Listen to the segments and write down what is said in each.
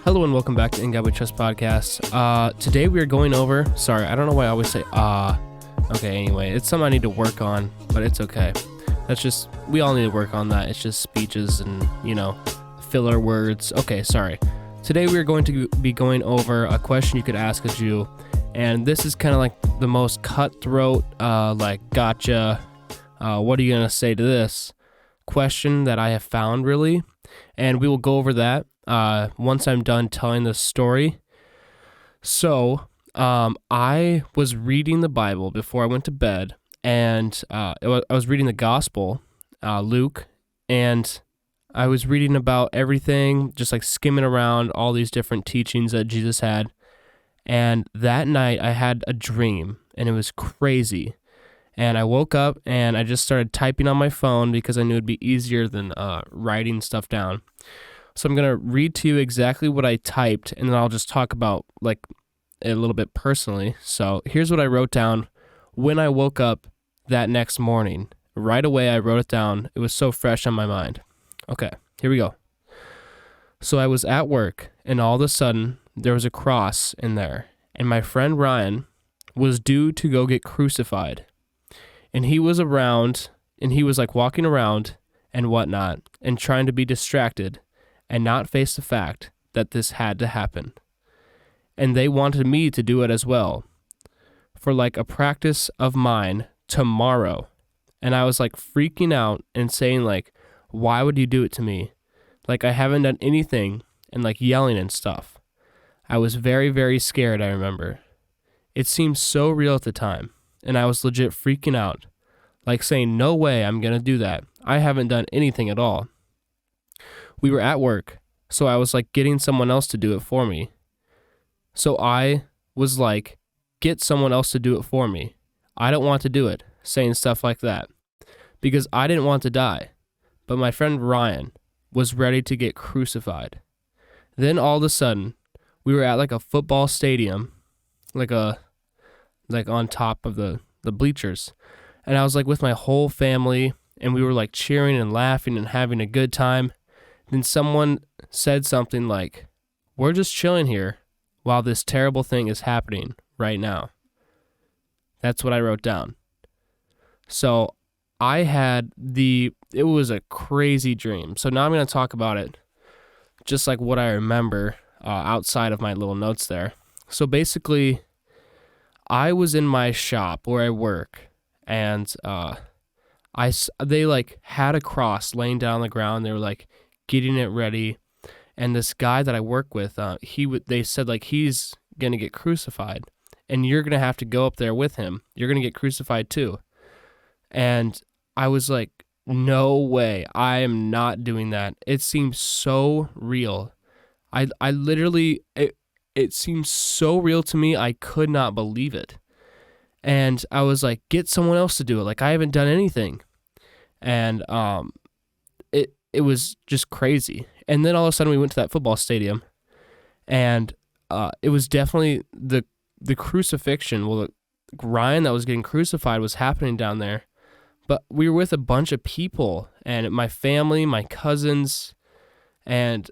Hello and welcome back to In God We Trust podcast. Today we are going over, sorry, I don't know why I always say okay, anyway, it's something I need to work on, but it's okay. We all need to work on that. It's just speeches and, filler words. Okay, sorry. Today we are going to be going over a question you could ask a Jew, and this is kind of like the most cutthroat, gotcha, what are you going to say to this question that I have found, really, and we will go over that once I'm done telling the story. So, I was reading the Bible before I went to bed, and I was reading the Gospel, Luke, and I was reading about everything, just like skimming around all these different teachings that Jesus had, and that night I had a dream, and it was crazy, and I woke up, and I just started typing on my phone because I knew it'd be easier than writing stuff down. So I'm going to read to you exactly what I typed, and then I'll just talk about it a little bit personally. So here's what I wrote down when I woke up that next morning. Right away, I wrote it down. It was so fresh on my mind. Okay, here we go. So I was at work, and all of a sudden, there was a cross in there, and my friend Ryan was due to go get crucified. And he was around, and he was walking around and whatnot, and trying to be distracted and not face the fact that this had to happen. And they wanted me to do it as well, for a practice of mine tomorrow. And I was freaking out and saying why would you do it to me? I haven't done anything, and yelling and stuff. I was very, very scared, I remember. It seemed so real at the time, and I was legit freaking out, saying, no way I'm gonna do that. I haven't done anything at all. We were at work, so I was getting someone else to do it for me. So I was get someone else to do it for me. I don't want to do it, saying stuff like that, because I didn't want to die. But my friend Ryan was ready to get crucified. Then all of a sudden, we were at a football stadium, on top of the bleachers. And I was with my whole family, and we were cheering and laughing and having a good time. Then someone said something we're just chilling here while this terrible thing is happening right now. That's what I wrote down. So I had it was a crazy dream. So now I'm going to talk about it, just what I remember outside of my little notes there. So basically, I was in my shop where I work, and they had a cross laying down on the ground. They were getting it ready, and this guy that I work with, they said he's gonna get crucified, and you're gonna have to go up there with him. You're gonna get crucified too. And I was no way, I am not doing that. It seems so real. I literally, it seems so real to me, I could not believe it. And I was get someone else to do it. I haven't done anything. And it was just crazy. And then all of a sudden we went to that football stadium, and it was definitely the crucifixion. Well, Ryan that was getting crucified was happening down there. But we were with a bunch of people, and my family, my cousins, and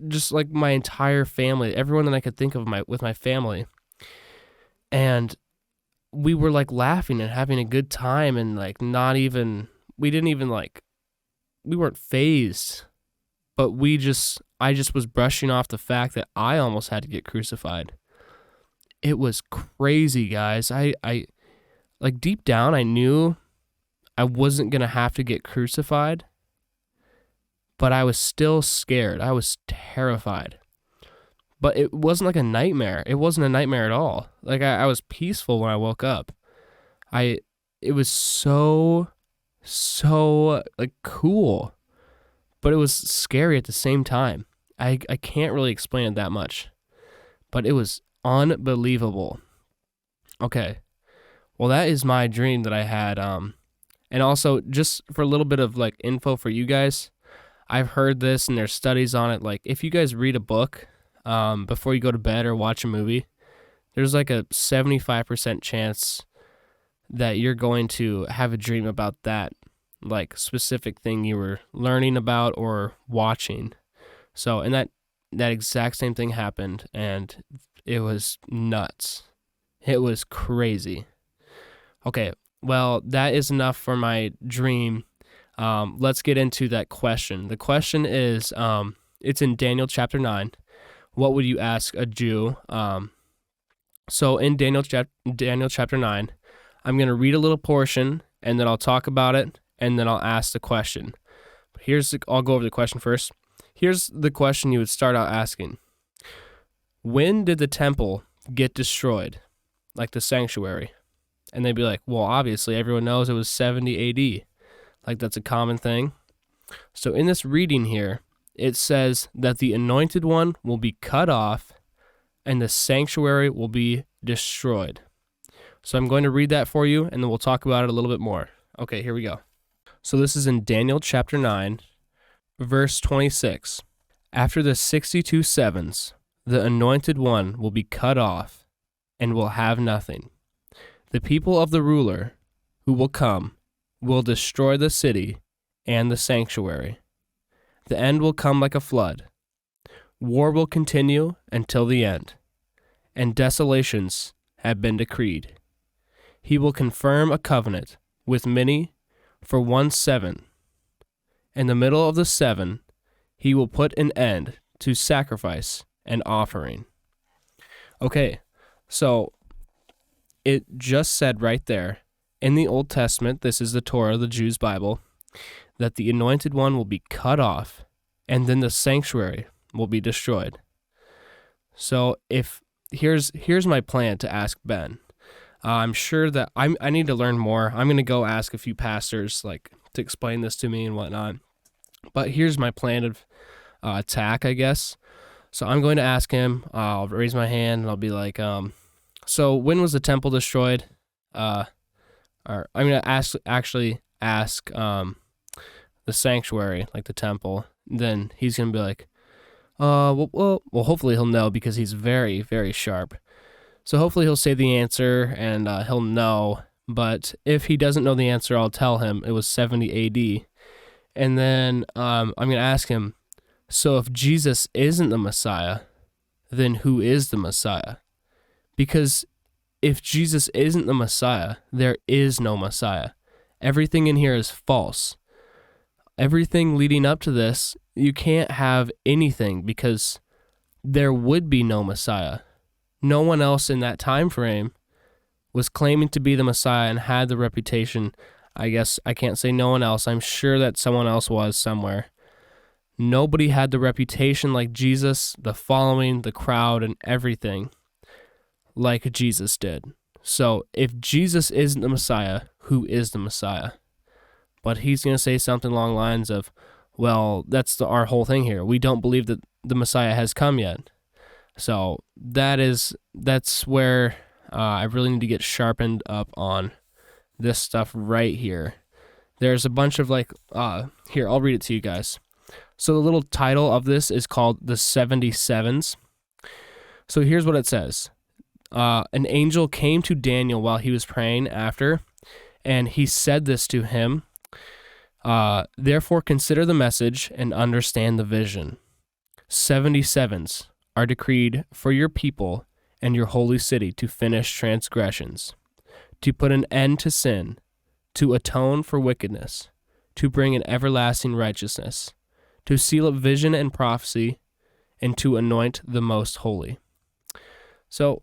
just my entire family, everyone that I could think of with my family. And we were laughing and having a good time, and we weren't fazed, but I just was brushing off the fact that I almost had to get crucified. It was crazy, guys. I deep down, I knew I wasn't going to have to get crucified, but I was still scared. I was terrified. But it wasn't a nightmare. It wasn't a nightmare at all. I was peaceful when I woke up. It was so cool, but it was scary at the same time. I can't really explain it that much, but it was unbelievable. Okay, well, that is my dream that I had. And also, just for a little bit of info for you guys, I've heard this and there's studies on it. If you guys read a book before you go to bed or watch a movie, there's a 75% chance that you're going to have a dream about that specific thing you were learning about or watching. So, and that that exact same thing happened, and it was nuts. It was crazy. Okay, well, that is enough for my dream. Let's get into that question. The question is, it's in Daniel chapter 9. What would you ask a Jew? So in Daniel chapter 9, I'm going to read a little portion, and then I'll talk about it, and then I'll ask the question. I'll go over the question first. Here's the question you would start out asking. When did the temple get destroyed? Like the sanctuary. And they'd be like, well, obviously everyone knows it was 70 AD. Like that's a common thing. So in this reading here, it says that the anointed one will be cut off and the sanctuary will be destroyed. So I'm going to read that for you, and then we'll talk about it a little bit more. Okay, here we go. So this is in Daniel chapter 9, verse 26. After the 62 sevens, the anointed one will be cut off and will have nothing. The people of the ruler who will come will destroy the city and the sanctuary. The end will come like a flood. War will continue until the end, and desolations have been decreed. He will confirm a covenant with many for 1 7. In the middle of the 7, he will put an end to sacrifice and offering. Okay, so it just said right there in the Old Testament, this is the Torah, the Jews' Bible, that the anointed one will be cut off, and then the sanctuary will be destroyed. So here's my plan to ask Ben. I'm sure that I need to learn more. I'm going to go ask a few pastors to explain this to me and whatnot. But here's my plan of attack, I guess. So I'm going to ask him. I'll raise my hand and I'll be like, so when was the temple destroyed? Or I'm going to ask the sanctuary, like the temple. Then he's going to be like, well, hopefully he'll know because he's very, very sharp. So hopefully he'll say the answer and he'll know. But if he doesn't know the answer, I'll tell him it was 70 AD. And then I'm going to ask him, so if Jesus isn't the Messiah, then who is the Messiah? Because if Jesus isn't the Messiah, there is no Messiah. Everything in here is false. Everything leading up to this, you can't have anything because there would be no Messiah. No one else in that time frame was claiming to be the Messiah and had the reputation. I guess I can't say no one else. I'm sure that someone else was somewhere. Nobody had the reputation like Jesus, the following, the crowd, and everything like Jesus did. So if Jesus isn't the Messiah, who is the Messiah? But he's going to say something along the lines of, well, that's our whole thing here. We don't believe that the Messiah has come yet. So that's where I really need to get sharpened up on this stuff right here. There's a bunch of here, I'll read it to you guys. So the little title of this is called The 77s. So here's what it says. An angel came to Daniel while he was praying after, and he said this to him, therefore consider the message and understand the vision. 77s are decreed for your people and your holy city to finish transgressions, to put an end to sin, to atone for wickedness, to bring an everlasting righteousness, to seal up vision and prophecy, and to anoint the most holy. So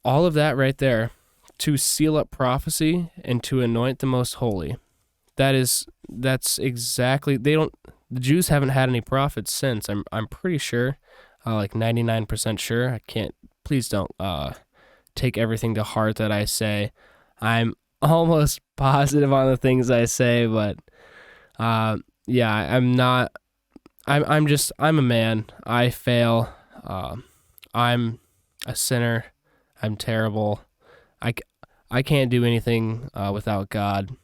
all of that right there, to seal up prophecy and to anoint the most holy, that's exactly, the Jews haven't had any prophets since. I'm pretty sure, 99% sure. I can't, please don't take everything to heart that I say. I'm almost positive on the things I say, but yeah, I'm not, I'm a man. I fail. I'm a sinner. I'm terrible. I can't do anything without God.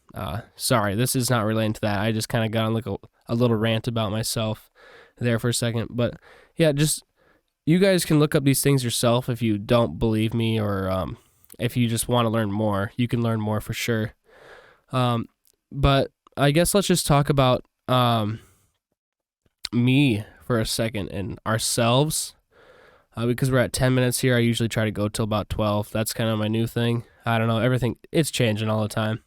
Sorry, this is not relating to that. I just kind of got on a little rant about myself there for a second. But yeah, just you guys can look up these things yourself if you don't believe me, or if you just want to learn more. You can learn more for sure. But I guess let's just talk about me for a second in ourselves. Because we're at 10 minutes here, I usually try to go till about 12. That's kind of my new thing. I don't know, everything, it's changing all the time.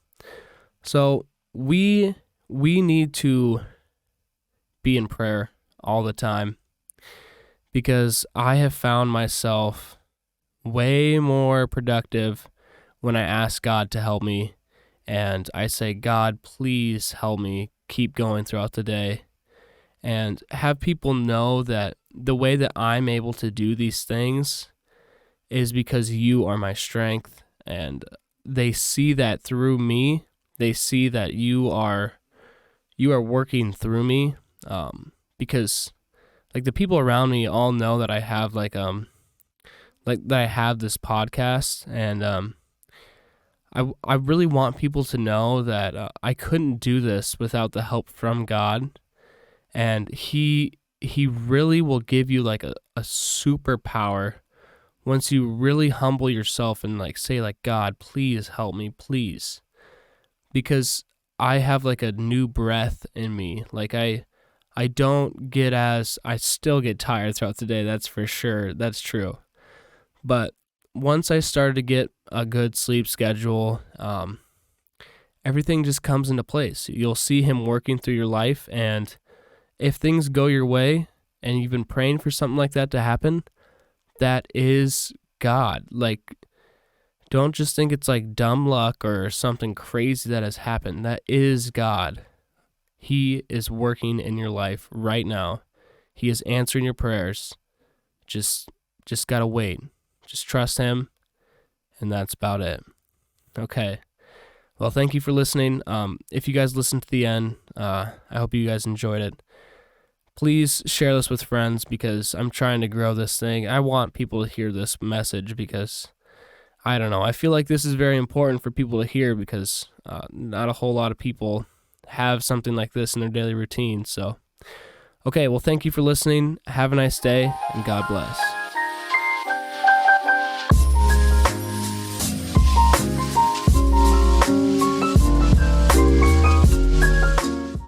So we need to be in prayer all the time, because I have found myself way more productive when I ask God to help me, and I say, God, please help me keep going throughout the day, and have people know that the way that I'm able to do these things is because you are my strength, and they see that through me. They see that you are working through me, because like the people around me all know that I have like that I have this podcast, and I really want people to know that I couldn't do this without the help from God, and He really will give you like a superpower once you really humble yourself and like say like, God, please help me, please, because I have like a new breath in me. Like I still get tired throughout the day. That's for sure. That's true. But once I started to get a good sleep schedule, everything just comes into place. You'll see Him working through your life, and if things go your way and you've been praying for something like that to happen, that is God. Like, don't just think it's like dumb luck or something crazy that has happened. That is God. He is working in your life right now. He is answering your prayers. Just gotta wait. Just trust Him, and that's about it. Okay. Well, thank you for listening. If you guys listened to the end, I hope you guys enjoyed it. Please share this with friends, because I'm trying to grow this thing. I want people to hear this message, because I don't know. I feel like this is very important for people to hear, because not a whole lot of people have something like this in their daily routine. So, okay, well, thank you for listening. Have a nice day, and God bless.